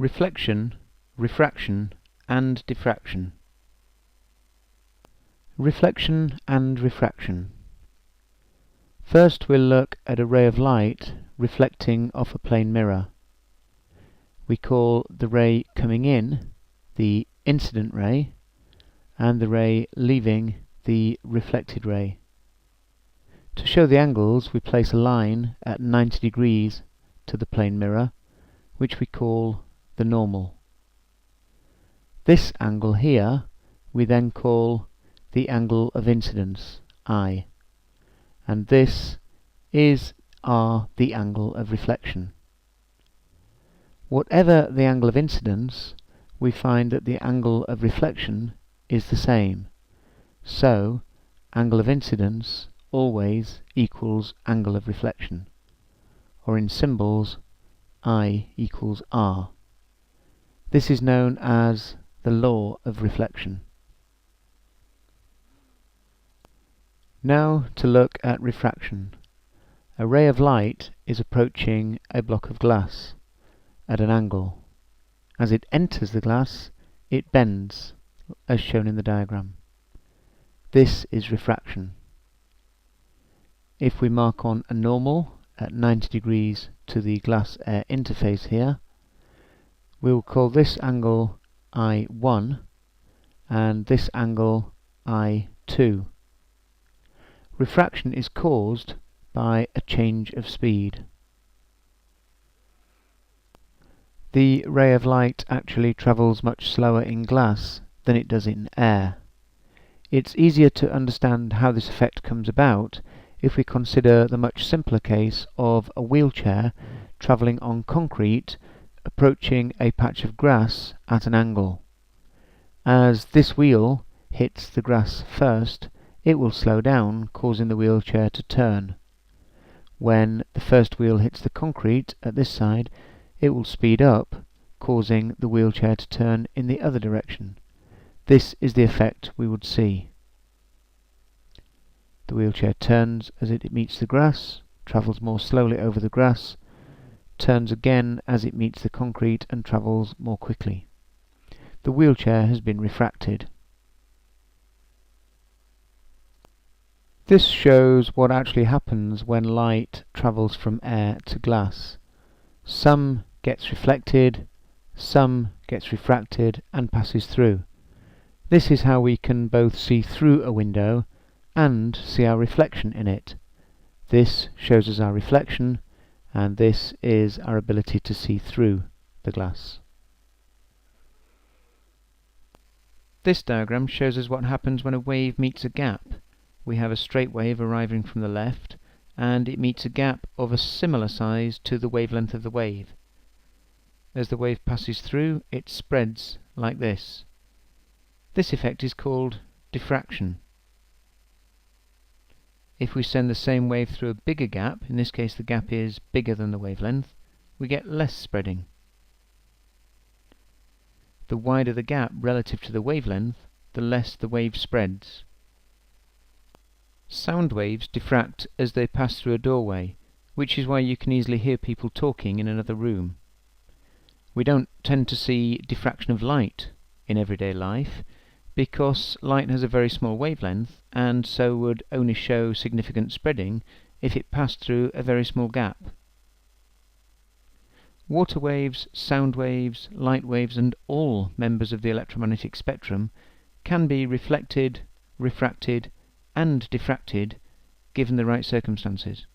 Reflection, refraction and diffraction. Reflection and refraction. First we'll look at a ray of light reflecting off a plane mirror. We call the ray coming in the incident ray and the ray leaving the reflected ray. To show the angles, we place a line at 90 degrees to the plane mirror, which we call the normal. This angle here we then call the angle of incidence, I, and this is the angle of reflection. Whatever the angle of incidence, we find that the angle of reflection is the same. So, angle of incidence always equals angle of reflection, or in symbols, I equals R. This is known as the law of reflection. Now to look at refraction. A ray of light is approaching a block of glass at an angle. As it enters the glass, it bends, as shown in the diagram. This is refraction. If we mark on a normal at 90 degrees to the glass-air interface here, we will call this angle I1 and this angle I2. Refraction is caused by a change of speed. The ray of light actually travels much slower in glass than it does in air. It's easier to understand how this effect comes about if we consider the much simpler case of a wheelchair travelling on concrete approaching a patch of grass at an angle. As this wheel hits the grass first, it will slow down, causing the wheelchair to turn. When the first wheel hits the concrete at this side, it will speed up, causing the wheelchair to turn in the other direction. This is the effect we would see. The wheelchair turns as it meets the grass, travels more slowly over the grass, turns again as it meets the concrete and travels more quickly. The wheelchair has been refracted. This shows what actually happens when light travels from air to glass. Some gets reflected, some gets refracted and passes through. This is how we can both see through a window and see our reflection in it. This shows us our reflection, and this is our ability to see through the glass. This diagram shows us what happens when a wave meets a gap. We have a straight wave arriving from the left, and it meets a gap of a similar size to the wavelength of the wave. As the wave passes through, it spreads like this. This effect is called diffraction. If we send the same wave through a bigger gap, in this case the gap is bigger than the wavelength, we get less spreading. The wider the gap relative to the wavelength, the less the wave spreads. Sound waves diffract as they pass through a doorway, which is why you can easily hear people talking in another room. We don't tend to see diffraction of light in everyday life, because light has a very small wavelength and so would only show significant spreading if it passed through a very small gap. Water waves, sound waves, light waves and all members of the electromagnetic spectrum can be reflected, refracted and diffracted given the right circumstances.